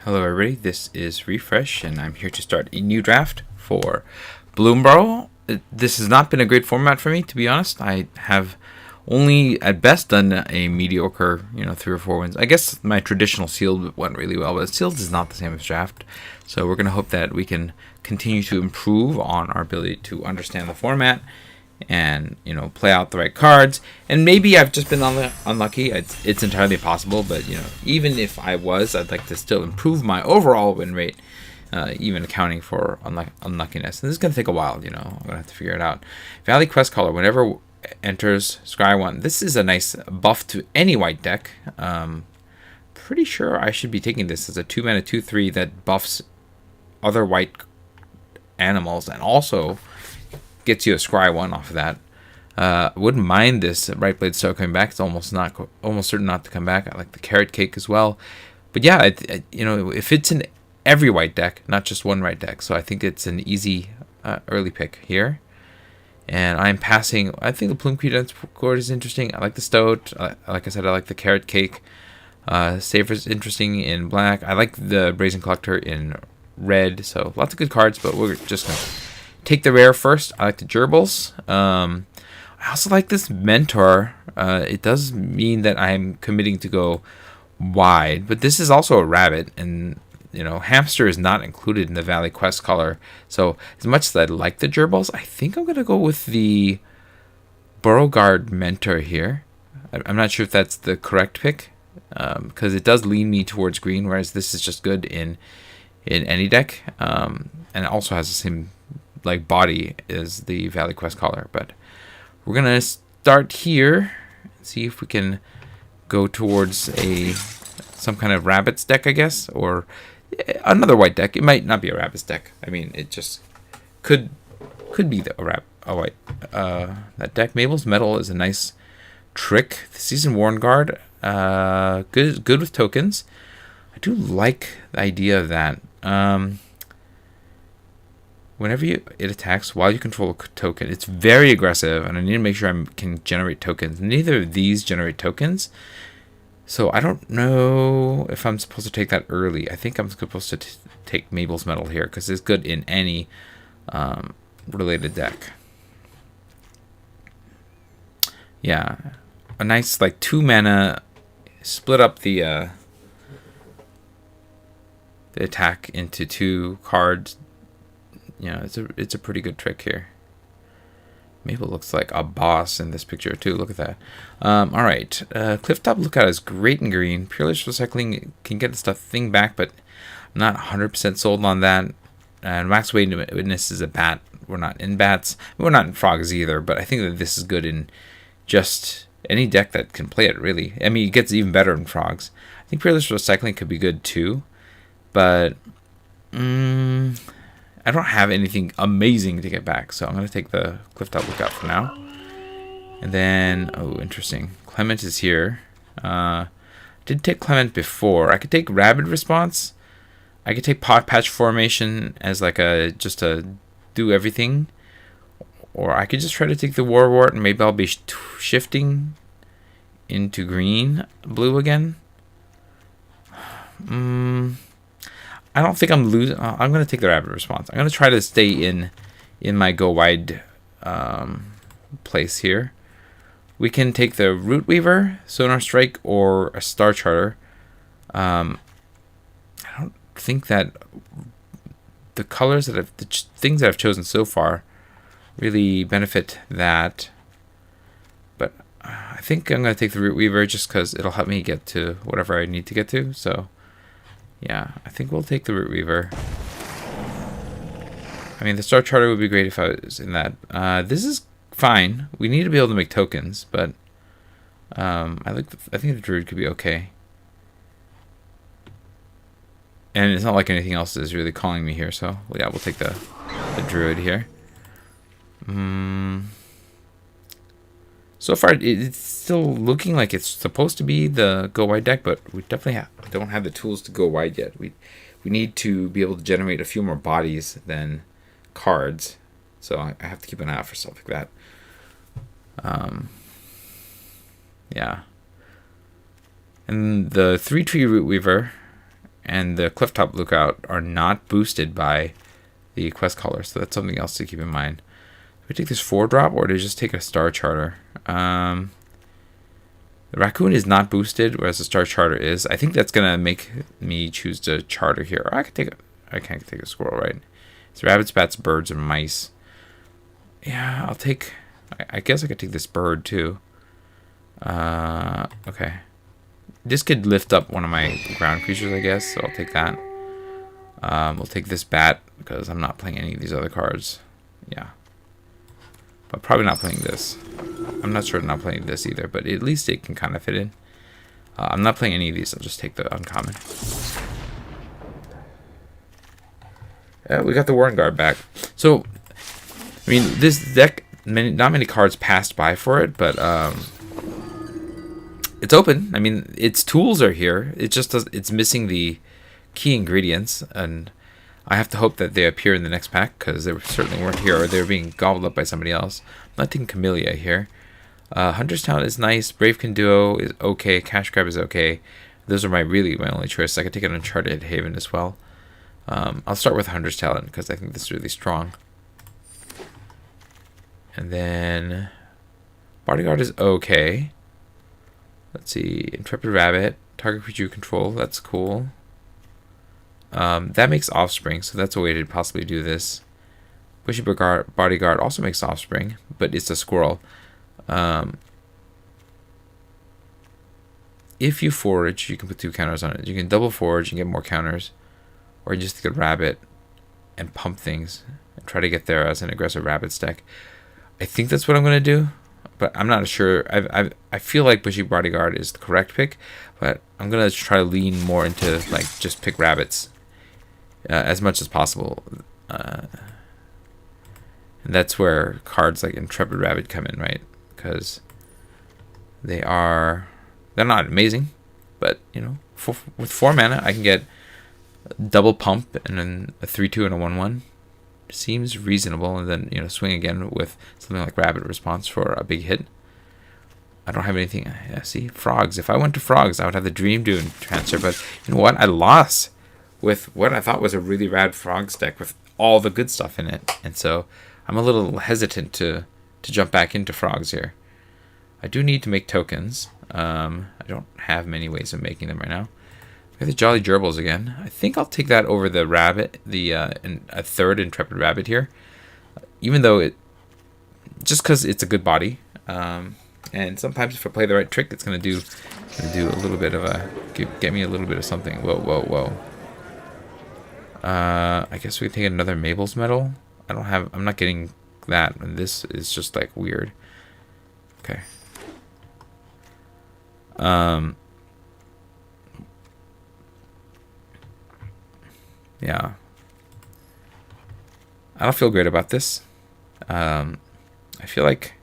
Hello everybody, this is Refresh and I'm here to start a new draft for Bloomburrow. This has not been a great format for me, to be honest. I have only at best done a mediocre, 3 or 4 wins. I guess my traditional sealed went really well, but sealed is not the same as draft. So we're going to hope that we can continue to improve on our ability to understand the format and play out the right cards. And maybe I've just been unlucky. It's entirely possible, but even if I was, I'd like to still improve my overall win rate, even accounting for unluckiness. And this is going to take a while. I'm going to have to figure it out. Valley Quest Caller, whenever enters Scry 1, this is a nice buff to any white deck. Pretty sure I should be taking this as a 2-mana 2/3 that buffs other white animals and also gets you a Scry 1 off of that. Wouldn't mind this Right Blade Stow coming back. It's almost certain not to come back. I like the Carrot Cake as well. But yeah, it fits in every white deck, not just one white deck. So I think it's an easy early pick here. And I'm passing. I think the Plume Credence Cord is interesting. I like the Stoat. Like I said, I like the Carrot Cake. Saver is interesting in black. I like the Brazen Collector in red. So lots of good cards, but we're just going to take the rare first. I like the Gerbils. I also like this Mentor. It does mean that I'm committing to go wide, but this is also a rabbit, and hamster is not included in the Valley Quest color. So as much as I like the Gerbils, I think I'm going to go with the Beauregard Mentor here. I'm not sure if that's the correct pick, because it does lean me towards green, whereas this is just good in any deck, and it also has the same body is the Valley Quest Caller. But we're gonna start here and see if we can go towards some kind of rabbits deck, I guess, or another white deck. It might not be a rabbits deck. I mean, it just could be a white that deck. Mabel's Metal is a nice trick. The Season Worn Guard, good with tokens. I do like the idea of that. Whenever it attacks while you control a token, it's very aggressive, and I need to make sure I can generate tokens. Neither of these generate tokens, so I don't know if I'm supposed to take that early. I think I'm supposed to take Mabel's Metal here, because it's good in any related deck. Yeah, a nice 2-mana, split up the attack into 2 cards. It's a pretty good trick here. Mabel looks like a boss in this picture too. Look at that. All right, Clifftop Lookout is great in green. Peerless Recycling can get the thing back, but I'm not 100% sold on that. And Wax Witness is a bat. We're not in bats. We're not in frogs either. But I think that this is good in just any deck that can play it. Really, I mean, it gets even better in frogs. I think Peerless Recycling could be good too, but I don't have anything amazing to get back, so I'm going to take the Clifftop Lookout for now. And then, interesting. Clement is here. I did take Clement before. I could take Rabid Response. I could take Pot Patch Formation as just a do everything. Or I could just try to take the Warwart, and maybe I'll be shifting into blue again. I don't think I'm losing. I'm going to take the Rapid Response. I'm going to try to stay in my go wide place here. We can take the Root Weaver, Sonar Strike, or a Star Charter. I don't think that the colors the things that I've chosen so far really benefit that. But I think I'm going to take the Root Weaver just because it'll help me get to whatever I need to get to. So yeah, I think we'll take the Root Weaver. I mean, the Star Charter would be great if I was in that. This is fine. We need to be able to make tokens, but I think the Druid could be okay. And it's not like anything else is really calling me here, so yeah, we'll take the Druid here. So far, it's still looking like it's supposed to be the go wide deck, but we definitely don't have the tools to go wide yet. We need to be able to generate a few more bodies than cards, so I have to keep an eye out for stuff like that. Yeah. And the 3-tree Root Weaver and the Clifftop Lookout are not boosted by the quest caller, so that's something else to keep in mind. Do we take this 4-drop, or do we just take a Star Charter? The Raccoon is not boosted, whereas the Star Charter is. I think that's gonna make me choose to charter here. Or I can't take a squirrel, right? It's rabbits, bats, birds, and mice. Yeah, I'll take. I guess I could take this bird too. Okay. This could lift up one of my ground creatures, I guess, so I'll take that. We'll take this bat, because I'm not playing any of these other cards. Yeah. But probably not playing this. I'm not sure I'm not playing this either, but at least it can kind of fit in. I'm not playing any of these, I'll just take the uncommon. We got the Warren Guard back. So, I mean, this deck, not many cards passed by for it, but it's open. I mean, its tools are here. It just it's missing the key ingredients, and I have to hope that they appear in the next pack, because they certainly weren't here, or they're being gobbled up by somebody else. I'm not taking Camellia here. Hunter's Talent is nice. Bravekin Duo is okay. Cash Grab is okay. Those are my only choice. I could take an Uncharted Haven as well. I'll start with Hunter's Talent, because I think this is really strong. And then Bodyguard is okay. Let's see. Intrepid Rabbit. Target creature you control. That's cool. That makes Offspring, so that's a way to possibly do this. Bushy Bodyguard also makes Offspring, but it's a squirrel. If you forage, you can put 2 counters on it. You can double forage and get more counters, or you just take a rabbit and pump things and try to get there as an aggressive rabbit stack. I think that's what I'm going to do, but I'm not sure. I feel like Bushy Bodyguard is the correct pick, but I'm going to try to lean more into like just pick rabbits as much as possible. And that's where cards like Intrepid Rabbit come in, right? Because they're not amazing, but you know, with 4 mana I can get double pump and then a 3/2 and a 1/1. Seems reasonable, and then, you know, swing again with something like Rabbit Response for a big hit. I don't have anything. Yeah, see, frogs. If I went to frogs, I would have the Dream Dune transfer, but you know what? I lost with what I thought was a really rad frogs deck with all the good stuff in it, and so I'm a little hesitant to jump back into frogs here. I do need to make tokens. I don't have many ways of making them right now. We have the Jolly Gerbils again. I think I'll take that over the rabbit, a third Intrepid Rabbit here, even though just because it's a good body. And sometimes if I play the right trick, it's gonna do a little bit of get me a little bit of something. Whoa. I guess we can take another Mabel's Medal. I'm not getting that, and this is just like weird. Okay. Yeah. I don't feel great about this. I feel like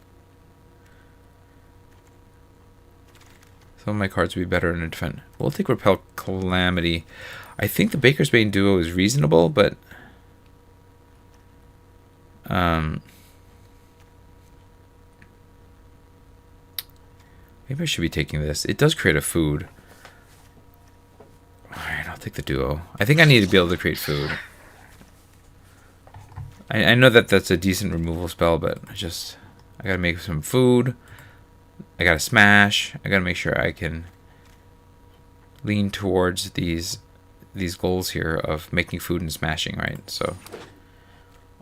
some of my cards would be better in a defense. We'll take Repel Calamity. I think the Baker's Bane duo is reasonable, but maybe I should be taking this. It does create a food. Alright, I'll take the duo. I think I need to be able to create food. I know that that's a decent removal spell, but I gotta make some food. I gotta smash. I gotta make sure I can lean towards these goals here of making food and smashing, right? So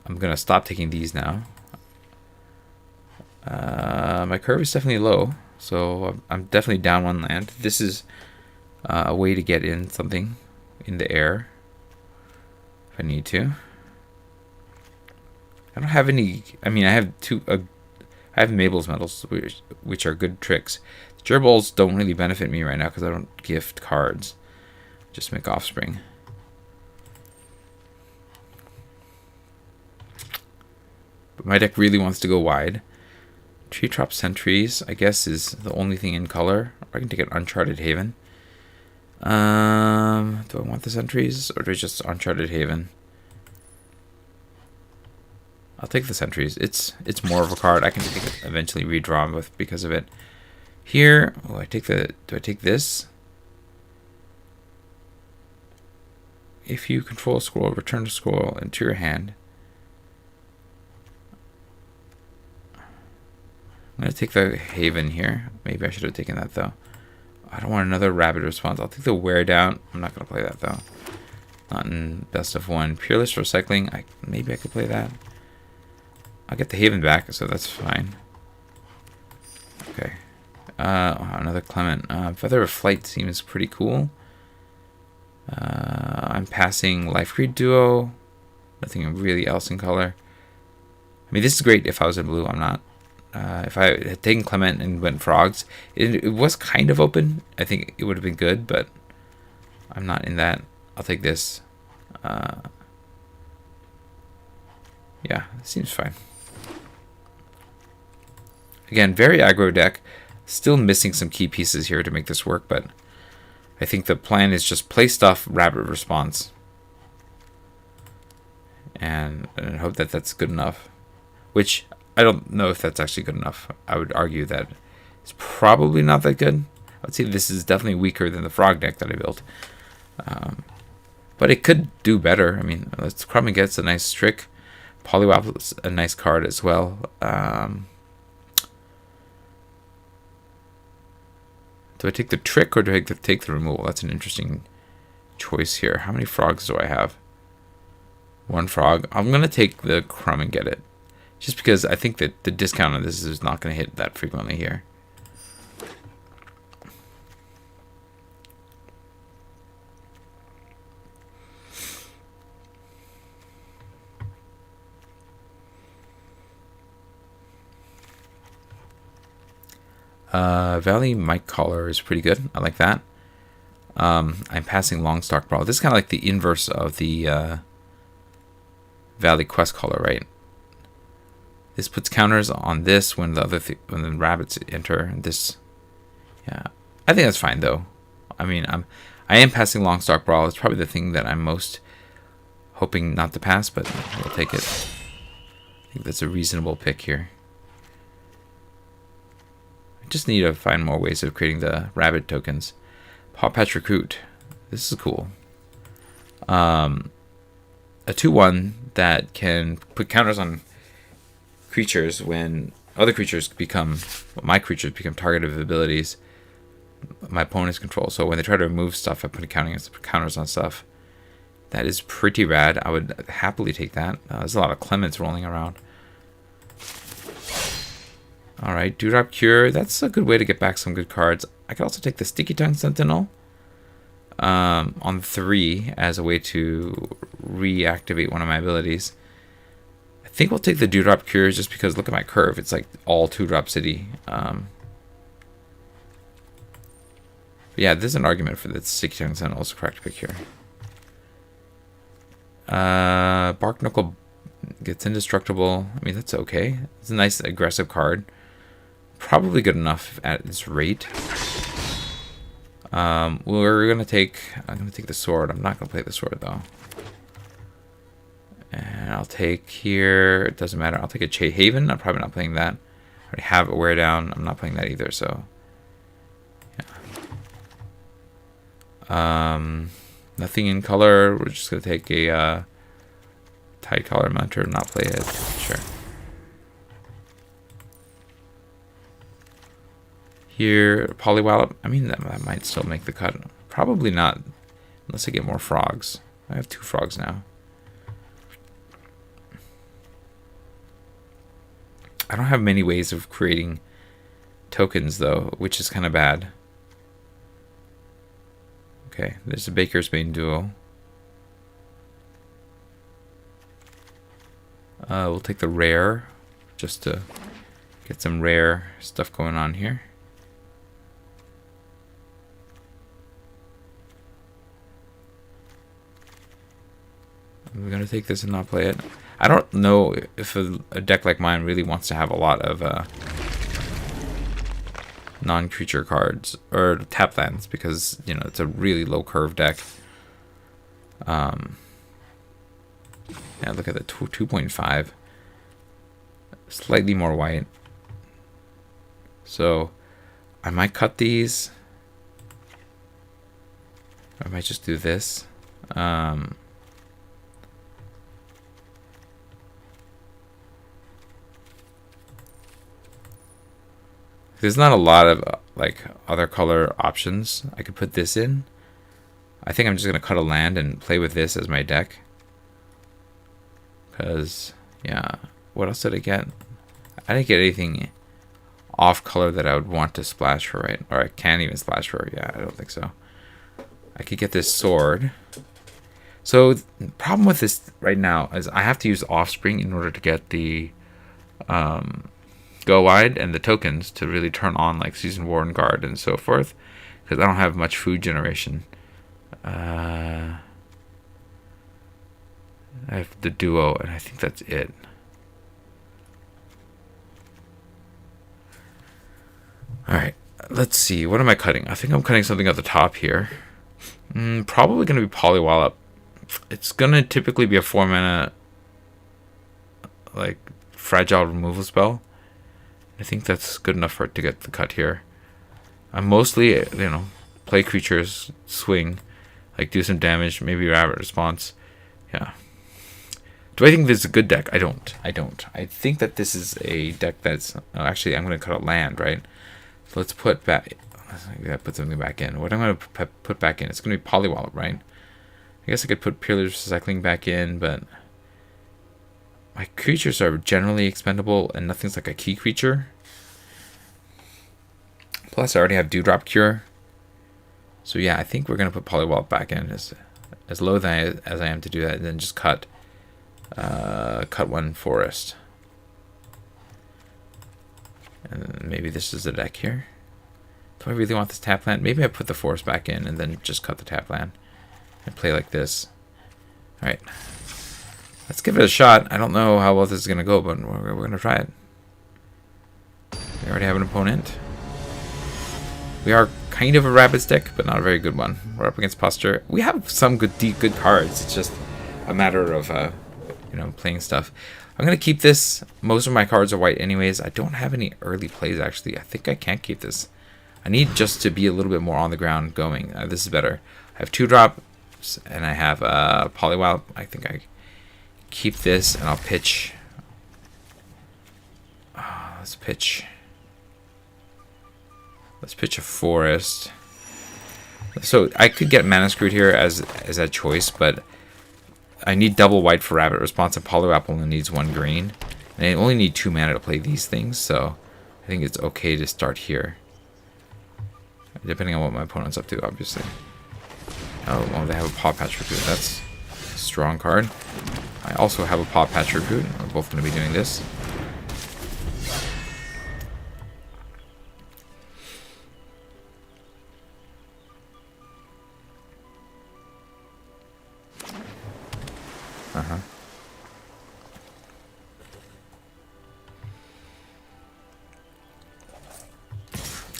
I'm gonna stop taking these now. My curve is definitely low, so I'm definitely down 1 land. This is a way to get in something in the air if I need to. I don't have any. I mean, I have I have Mabel's Medals, which are good tricks. Gerbils don't really benefit me right now because I don't gift cards. Just make Offspring. But my deck really wants to go wide. Tree Trop Sentries, I guess, is the only thing in color. Or I can take an Uncharted Haven. Do I want the Sentries, or do I just Uncharted Haven? I'll take the Sentries. It's more of a card I can eventually redraw with because of it. Here, do I take this? if you control a scroll, return the scroll into your hand. I'm going to take the Haven here. Maybe I should have taken that, though. I don't want another rapid response. I'll take the Wear Down. I'm not going to play that, though. Not in best of one. Peerless Recycling. Maybe I could play that. I'll get the Haven back, so that's fine. Okay. Another Clement. Feather of Flight seems pretty cool. I'm passing Life Creed Duo. Nothing really else in color. I mean, this is great if I was in blue. I'm not. If I had taken Clement and went Frogs, it was kind of open. I think it would have been good, but I'm not in that. I'll take this. Yeah, it seems fine. Again, very aggro deck. Still missing some key pieces here to make this work, but I think the plan is just play stuff, rapid response. And I hope that that's good enough. Which, I don't know if that's actually good enough. I would argue that it's probably not that good. I would say this is definitely weaker than the Frog deck that I built. But it could do better. I mean, Crummy gets a nice trick. Poliwag is a nice card as well. Do I take the trick or do I take the removal? That's an interesting choice here. How many frogs do I have? One frog. I'm going to take the Crumb and get it. Just because I think that the discount on this is not going to hit that frequently here. Valley Mike Collar is pretty good. I like that. I'm passing Longstalk Brawl. This is kind of like the inverse of the Valley Quest Collar, right? This puts counters on this when the when the rabbits enter. This, yeah, I think that's fine though. I mean, I am passing Longstalk Brawl. It's probably the thing that I'm most hoping not to pass, but we'll take it. I think that's a reasonable pick here. Just need to find more ways of creating the rabbit tokens. Paw Patch Recruit. This is cool. A 2/1 that can put counters on creatures when other creatures become, well, my creatures become target of abilities my opponent's control. So when they try to remove stuff, I put counters on stuff. That is pretty rad. I would happily take that. There's a lot of Clements rolling around. Alright, Dewdrop Cure. That's a good way to get back some good cards. I could also take the Sticky Tongue Sentinel on 3 as a way to reactivate one of my abilities. I think we'll take the Dewdrop Cure just because look at my curve. It's like all 2-drop city. Yeah, there's an argument for the Sticky Tongue Sentinel as a correct pick here. Bark Knuckle gets indestructible. I mean, that's okay. It's a nice aggressive card. Probably good enough at its rate. We're gonna take. I'm gonna take the sword. I'm not gonna play the sword though. And I'll take here. It doesn't matter. I'll take a Haven. I'm probably not playing that. I already have a Wear Down. I'm not playing that either. So, yeah. Nothing in color. We're just gonna take a Tide Collar Mounter. Not play it. Sure. Here, Poliwallop. I mean, that might still make the cut. Probably not, unless I get more frogs. I have 2 frogs now. I don't have many ways of creating tokens, though, which is kind of bad. Okay, there's a Baker's Bane Duo. We'll take the rare, just to get some rare stuff going on here. We're going to take this and not play it. I don't know if a deck like mine really wants to have a lot of non-creature cards or tap lands because, you know, it's a really low curve deck. Yeah, look at the 2.5. Slightly more white. So I might cut these. I might just do this. There's not a lot of like other color options. I could put this in. I think I'm just gonna cut a land and play with this as my deck. Cause yeah, what else did I get? I didn't get anything off color that I would want to splash for, right? Or I can't even splash for. Yeah, I don't think so. I could get this sword. So the problem with this right now is I have to use Offspring in order to get the Go Wide and the tokens to really turn on like Seasoned Warren Guard and so forth, because I don't have much food generation. I have the duo, and I think that's it. Alright, let's see. What am I cutting? I think I'm cutting something at the top here. Probably going to be Polywallop. It's going to typically be a 4-mana like fragile removal spell. I think that's good enough for it to get the cut here. I'm mostly, play creatures, swing, like do some damage, maybe rabbit response. Yeah. Do I think this is a good deck? I don't. I think that this is a deck that's... Oh, actually, I'm going to cut out land, right? So let's put back... I gotta put something back in. What I'm going to put back in, it's going to be Polywallop, right? I guess I could put Peerless Recycling back in, but... My creatures are generally expendable, and nothing's like a key creature. Plus, I already have Dewdrop Cure. So yeah, I think we're going to put Polywallop back in. As loath as I am to do that, and then just cut one forest. And maybe this is the deck here. Do I really want this tap land? Maybe I put the forest back in and then just cut the tap land and play like this. Alright. Let's give it a shot. I don't know how well this is going to go, but we're going to try it. We already have an opponent. We are kind of a Rabbids deck, but not a very good one. We're up against Posture. We have some good cards. It's just a matter of, playing stuff. I'm going to keep this. Most of my cards are white anyways. I don't have any early plays, actually. I think I can't keep this. I need just to be a little bit more on the ground going. This is better. I have 2 drops, and I have Polywallop. I think I keep this, and I'll pitch. Let's pitch a forest. So I could get Mana Screwed here as a choice, but I need double white for Rabbit Response, and Polywallop only needs 1 green. And I only need 2 mana to play these things, so I think it's okay to start here. Depending on what my opponent's up to, obviously. Oh, well, they have a Paw Patch Recruit. That's a strong card. I also have a Paw Patch Recruit. We're both going to be doing this.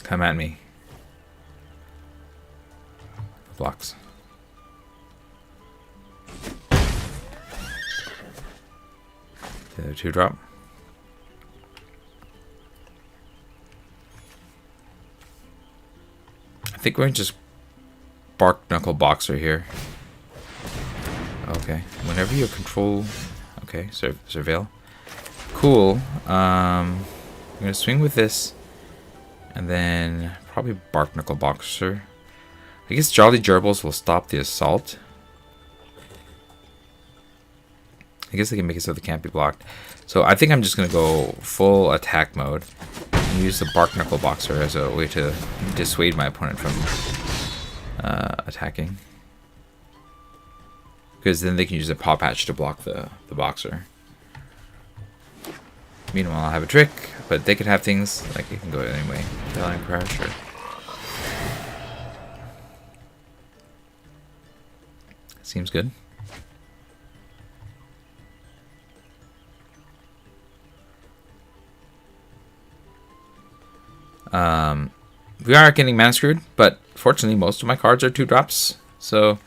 Come at me. Blocks. The other 2 drop. I think we're going to just Bark Knuckle Boxer here. Okay. Whenever you control... Okay, Surveil. Cool. I'm going to swing with this. And then probably Bark Knuckle Boxer. I guess Jolly Gerbils will stop the assault. I guess they can make it so they can't be blocked. So I think I'm just going to go full attack mode. And use the Bark Knuckle Boxer as a way to dissuade my opponent from attacking. Because then they can use a Paw Patch to block the Boxer. Meanwhile, I have a trick, but they could have things like it can go anyway. Delirium Crash or... Seems good. We are getting Mana Screwed, but fortunately most of my cards are 2 drops, so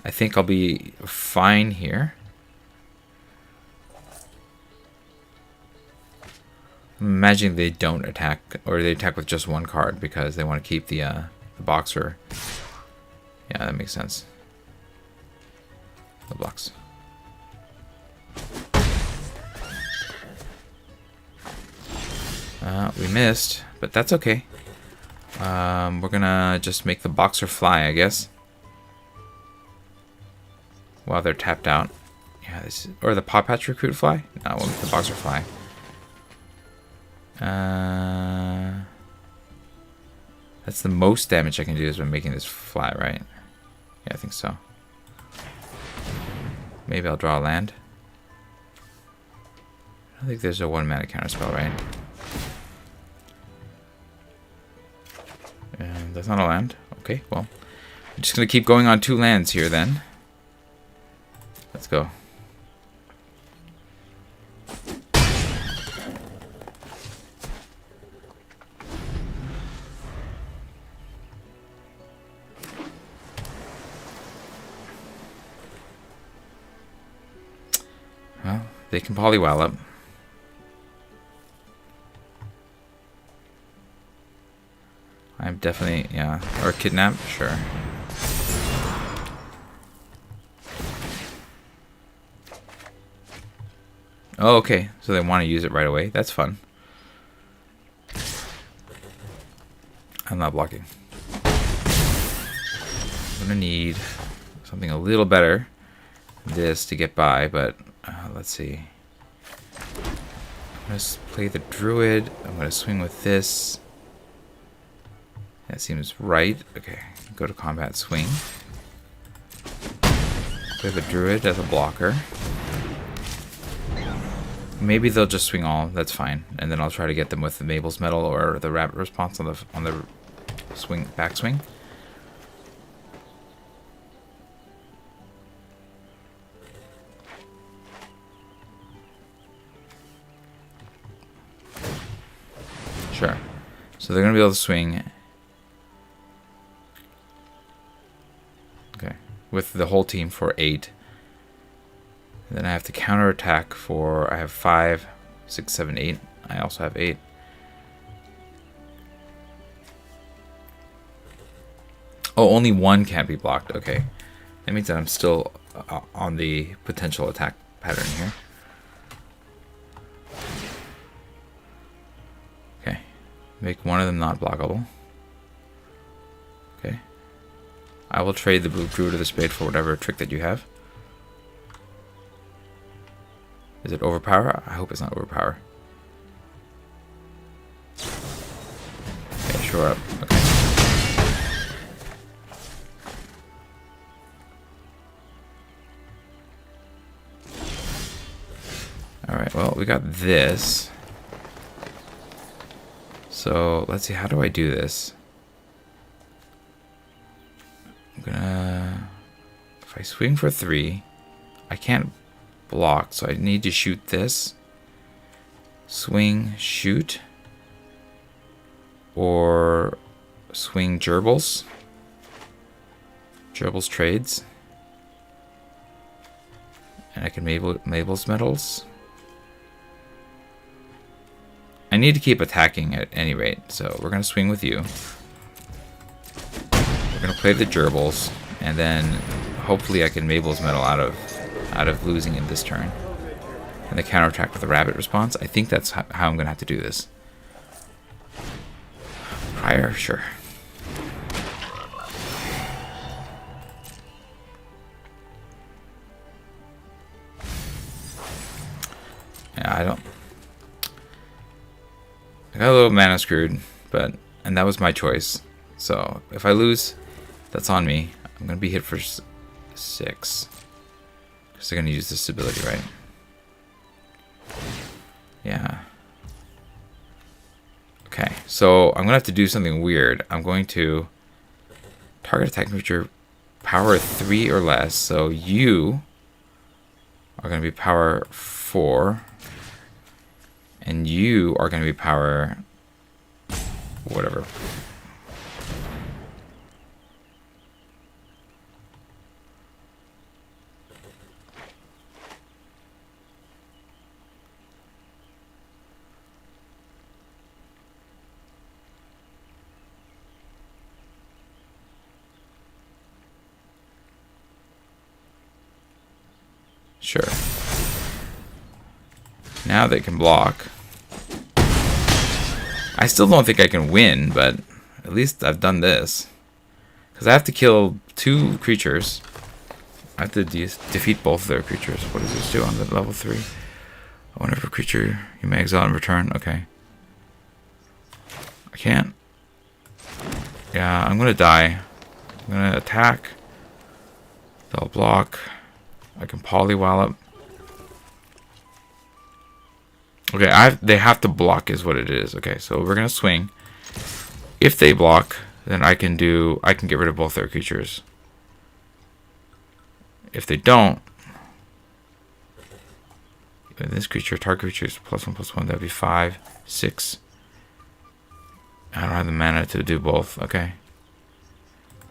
I think I'll be fine here. I'm imagining they don't attack, or they attack with just 1 card because they want to keep the Boxer. Yeah, that makes sense. The blocks. We missed, but that's okay. We're gonna just make the boxer fly, I guess, while they're tapped out. Yeah, this is, or the Paw Patch recruit fly. No, we'll make the boxer fly. That's the most damage I can do is by making this fly, right? Yeah, I think so. Maybe I'll draw a land. I don't think there's a 1-mana counterspell, right? And that's not a land. Okay, well, I'm just gonna keep going on 2 lands here then. Let's go. Well, they can Polywallop. I'm definitely, yeah. Or Kidnap, sure. Oh, okay. So they want to use it right away. That's fun. I'm not blocking. I'm gonna need something a little better than this to get by, but let's see. I'm gonna play the Druid. I'm gonna swing with this. That seems right. Okay, go to combat, swing. Play the Druid as a blocker. Maybe they'll just swing all. That's fine, and then I'll try to get them with the Mabel's Medal or the Rabbit Response on the swing, backswing. Sure. So they're gonna be able to swing. Okay, with the whole team for 8. And then I have to counterattack for, I have 5, 6, 7, 8. I also have 8. Oh, only 1 can't be blocked. Okay. That means that I'm still on the potential attack pattern here. Okay. Make one of them not blockable. Okay. I will trade the Blue Druid or the Spade for whatever trick that you have. Is it Overpower? I hope it's not Overpower. Okay, shore up. Okay. Alright, well, we got this. So, let's see, how do I do this? I'm gonna... If I swing for 3, I can't block, so I need to shoot this. Swing, shoot. Or swing gerbils. Gerbils trades. And I can Mabel's Medals. I need to keep attacking at any rate, so we're going to swing with you. We're going to play the gerbils, and then hopefully I can Mabel's Medal out of losing in this turn. And the counterattack with the Rabbit Response. I think that's how I'm going to have to do this. Prior, sure. Yeah, I got a little mana screwed, and that was my choice. So if I lose, that's on me. I'm gonna be hit for 6. Because they're gonna use this ability, right? Yeah. Okay, so I'm gonna have to do something weird. I'm going to target attack creature power 3 or less. So you are gonna be power 4. And you are going to be power... whatever. Sure. Now they can block. I still don't think I can win, but at least I've done this. Because I have to kill 2 creatures. I have to defeat both of their creatures. What does this do on the level 3? Whenever a creature you may exile in return. Okay. I can't. Yeah, I'm gonna die. I'm gonna attack. They'll block. I can polywallop. Okay, they have to block is what it is. Okay, so we're gonna swing. If they block, then I can get rid of both their creatures. If they don't, this creature, target creature is +1/+1. That'd be 5, 6. I don't have the mana to do both. Okay,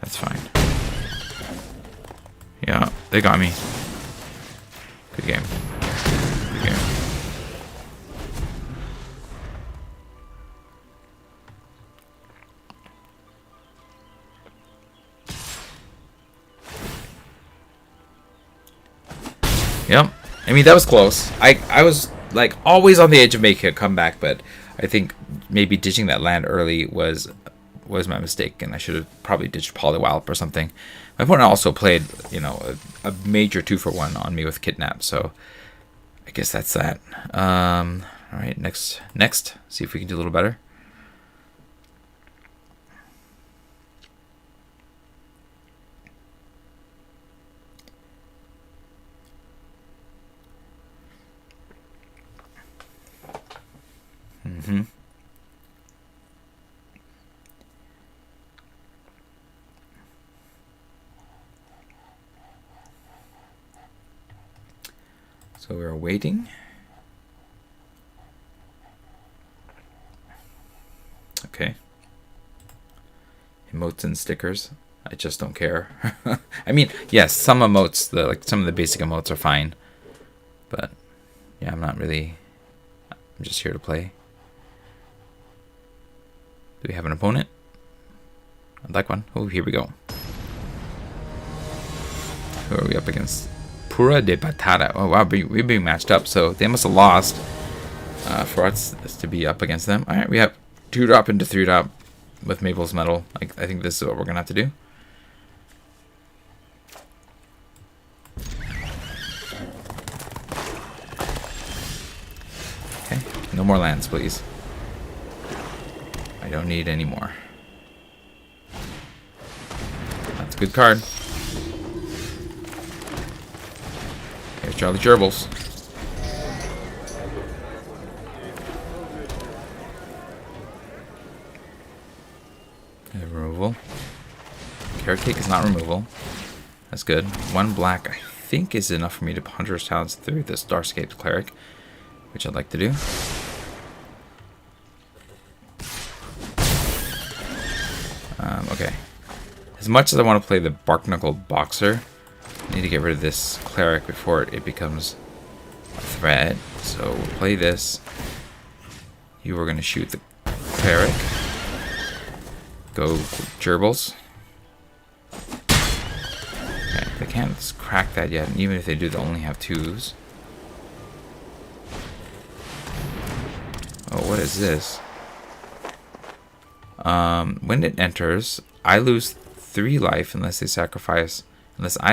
that's fine. Yeah, they got me. Good game. Good game. Yep. I mean, that was close. I was like always on the edge of making a comeback, but I think maybe ditching that land early was my mistake, and I should have probably ditched Polywallop or something. My opponent also played, you know, a major 2-for-1 on me with Kidnap, so I guess that's that. All right, next, see if we can do a little better. So we're waiting. Okay. Emotes and stickers. I just don't care. I mean, yes, some emotes, like some of the basic emotes are fine, but yeah, I'm not really. I'm just here to play. Do we have an opponent? I'd like one. Oh, here we go. Who are we up against? Pura de Batata. Oh wow, we're being matched up, so they must have lost for us to be up against them. All right, we have 2-drop into 3-drop with Mabel's Metal. I think this is what we're gonna have to do. Okay, no more lands, please. I don't need any more. That's a good card. Here's Charlie Gerbils. Removal. Carrot Cake is not removal. That's good. 1 black, I think, is enough for me to Hunter's Talents through this Starscape Cleric, which I'd like to do. Okay. As much as I want to play the Bark-Knuckled Boxer, I need to get rid of this Cleric before it becomes a threat. So we'll play this. You are going to shoot the Cleric. Go Gerbils. Okay, they can't crack that yet, and even if they do, they'll only have 2s. Oh, what is this? When it enters, I lose 3 life unless I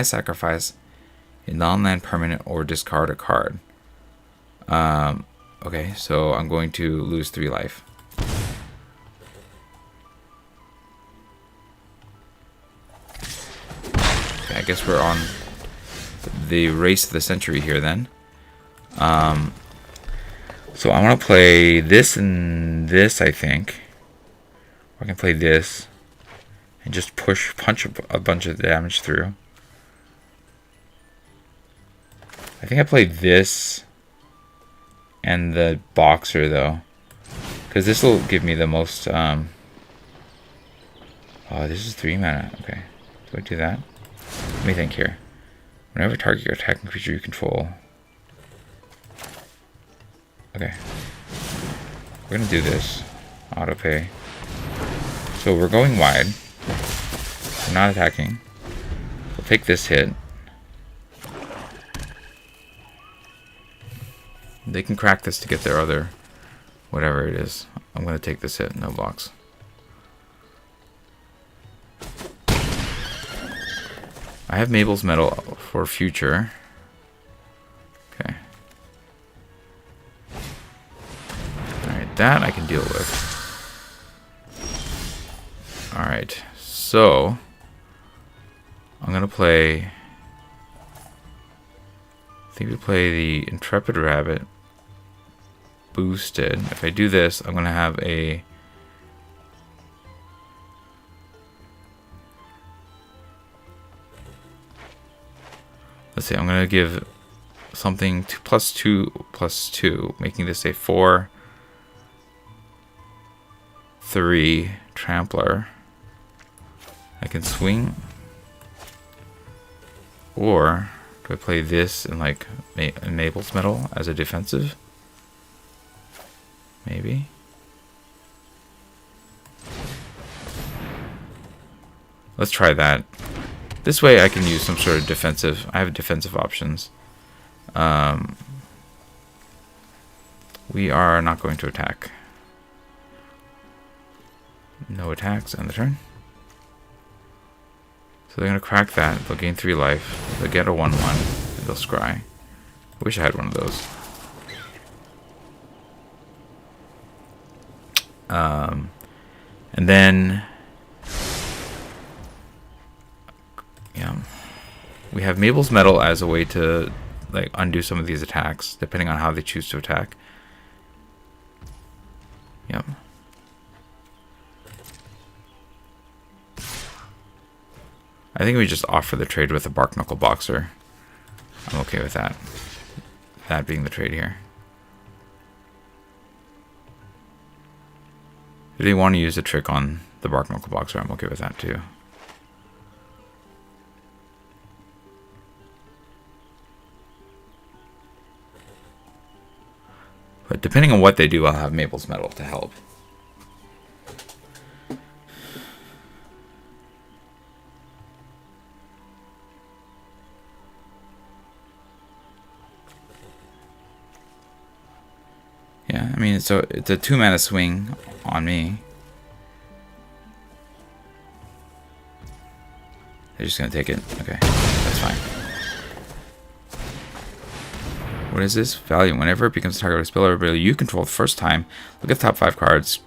sacrifice a non-land permanent or discard a card. Okay, so I'm going to lose 3 life. Okay, I guess we're on the race of the century here then. So I want to play this and this, I think. Or I can play this and just punch a bunch of damage through. I think I played this and the Boxer though, because this will give me the most. Oh, this is 3 mana. Okay, do I do that? Let me think here. Whenever target your attacking creature you control. Okay, we're gonna do this. Auto pay. So we're going wide. We're not attacking. We'll take this hit. They can crack this to get their other whatever it is. I'm gonna take this hit. No blocks. I have Mabel's Metal for future. Okay. Alright, that I can deal with. Alright, so I'm gonna play. I think we play the Intrepid Rabbit boosted. If I do this, I'm gonna have a let's see, I'm gonna give something to +2/+2, making this a 4/3 trampler. I can swing, or do I play this in like Mabel's Metal as a defensive? Maybe. Let's try that. This way I can use some sort of defensive. I have defensive options. We are not going to attack. No attacks on the turn. So they're going to crack that. They'll gain 3 life. They'll get a 1/1. They'll scry. I wish I had one of those. And then we have Mabel's Metal as a way to like undo some of these attacks, depending on how they choose to attack. Yep. I think we just offer the trade with a Bark Knuckle Boxer. I'm okay with that. That being the trade here. If they want to use a trick on the Bark Knuckle Boxer, I'm okay with that too. But depending on what they do, I'll have Mabel's Metal to help. Yeah, I mean, it's a 2-mana swing on me. They're just gonna take it. Okay, that's fine. What is this? Valiant. Whenever it becomes a target of a spell or ability you control the first time, look at the top 5 cards,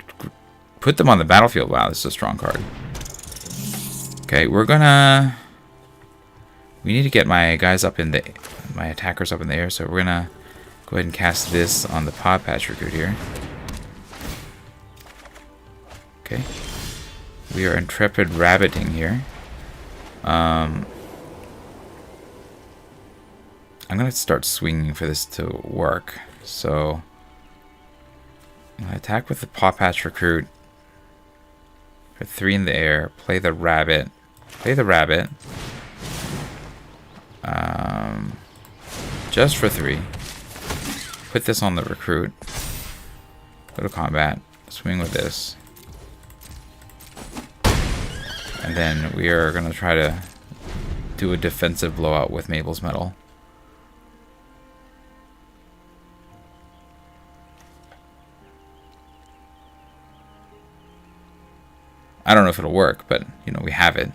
put them on the battlefield. Wow, this is a strong card. Okay, we need to get my guys up in my attackers up in the air, so we're gonna go ahead and cast this on the Paw Patch Recruit here. Okay. We are Intrepid Rabbiting here. I'm gonna start swinging for this to work. So I'm gonna attack with the Paw Patch Recruit for 3 in the air. Play the rabbit. Play the rabbit. Just for 3. Put this on the recruit. Go to combat. Swing with this. And then we are gonna try to do a defensive blowout with Mabel's Metal. I don't know if it'll work, but you know, we have it.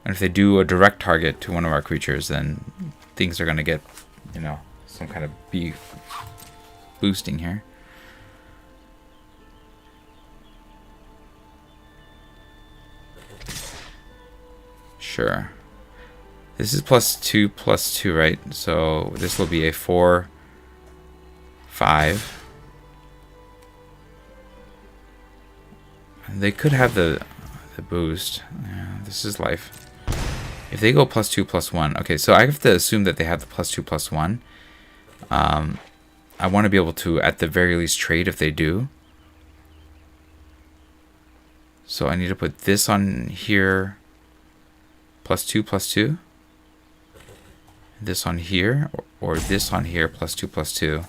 And if they do a direct target to one of our creatures, then things are going to get, you know, some kind of boosting here. Sure. This is +2/+2, right? So this will be a 4/5. And they could have the boost. Yeah, this is life. If they go +2/+1, okay, so I have to assume that they have the +2/+1. I want to be able to, at the very least, trade if they do. So I need to put this on here, +2/+2. This on here, or this on here, +2/+2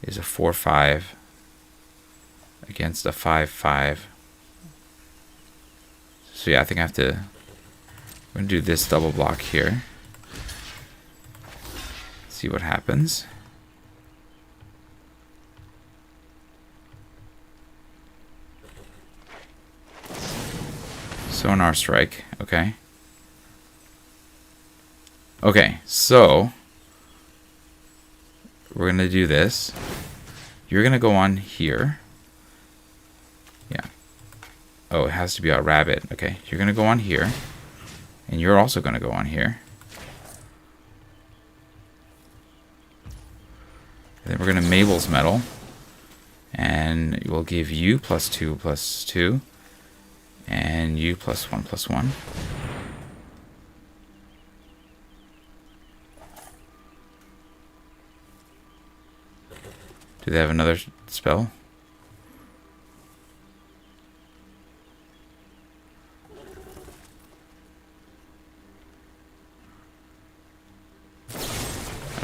is a 4/5 against a 5/5. So yeah, I think I have to. I'm gonna do this double block here. See what happens. Sonar strike. Okay. Okay, so we're going to do this. You're going to go on here. Yeah. Oh, it has to be a rabbit. Okay, you're going to go on here. And you're also going to go on here. And then we're going to Mabel's Medal. And we'll give you +2/+2. And you +1/+1. Do they have another spell?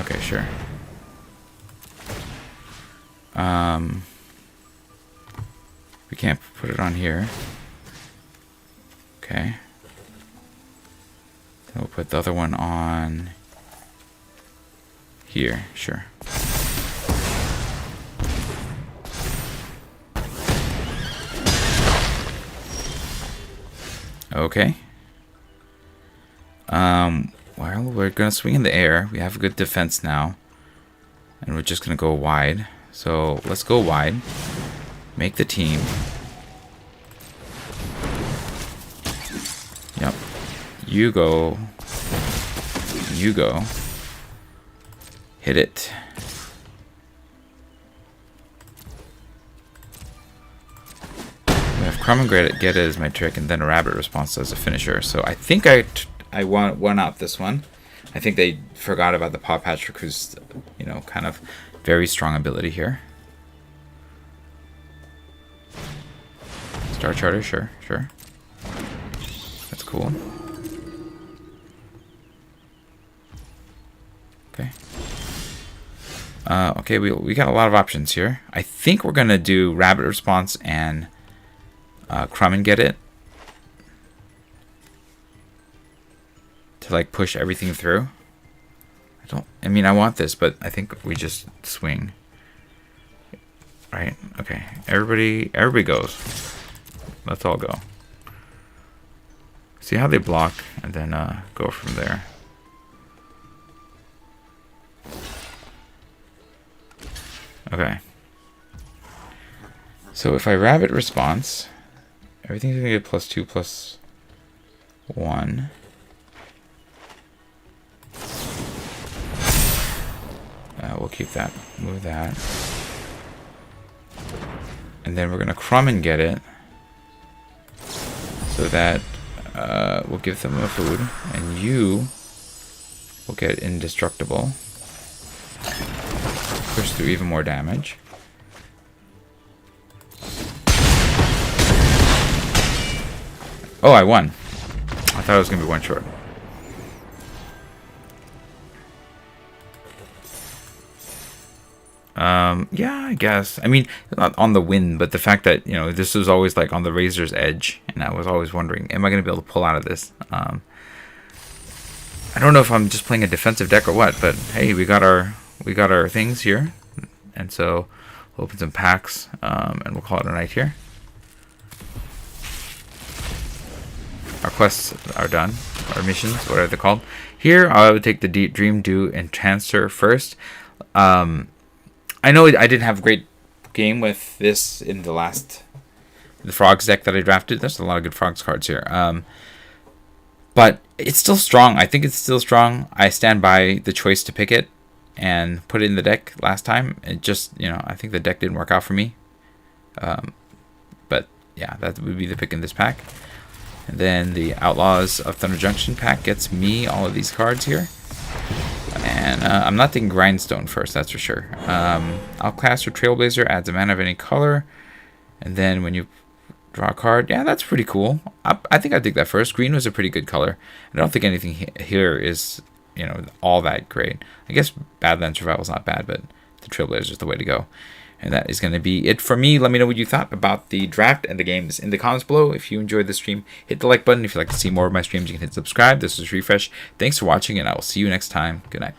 Okay, sure. We can't put it on here. Okay. Then we'll put the other one on here, sure. Okay. Well, we're gonna swing in the air. We have a good defense now. And we're just gonna go wide. So let's go wide. Make the team. Yep. You go. You go. Hit it. We have Crumb and get it as my trick, and then a rabbit response as a finisher. So I think I won out this one. I think they forgot about the Paw Patrick, who's, you know, kind of very strong ability here. Star Charter, sure, sure. That's cool. Okay. Okay, we got a lot of options here. I think we're gonna do rabbit response and Crumb and get it to like push everything through. I mean, I want this, but I think we just swing. Right? Okay. Everybody goes. Let's all go. See how they block, and then go from there. Okay. So if I rabbit response, everything's gonna get +2/+1. We'll keep that. Move that. And then we're gonna Crumb and get it, so that we'll give them a food, and you will get indestructible. Push through even more damage. Oh, I won. I thought it was gonna be one short. Yeah, I guess. I mean, not on the win, but the fact that, you know, this was always like on the razor's edge, and I was always wondering, am I going to be able to pull out of this? I don't know if I'm just playing a defensive deck or what, but hey, we got our things here, and so we'll open some packs, and we'll call it a night here. Our quests are done, our missions, whatever they're called. Here, I would take the Dream, Do, and Transfer first. I know I didn't have a great game with this in the Frogs deck that I drafted. There's a lot of good Frogs cards here. But it's still strong. I think it's still strong. I stand by the choice to pick it and put it in the deck last time. It just, you know, I think the deck didn't work out for me. But yeah, that would be the pick in this pack. And then the Outlaws of Thunder Junction pack gets me all of these cards here. And I'm not taking Grindstone first, that's for sure. Outcaster Trailblazer adds a mana of any color. And then when you draw a card, yeah, that's pretty cool. I think I'd take that first. Green was a pretty good color. I don't think anything here is, you know, all that great. I guess Badland Survival is not bad, but the Trailblazer is the way to go. And that is going to be it for me. Let me know what you thought about the draft and the games in the comments below. If you enjoyed the stream, hit the like button. If you'd like to see more of my streams, you can hit subscribe. This is Refresh. Thanks for watching, and I will see you next time. Good night.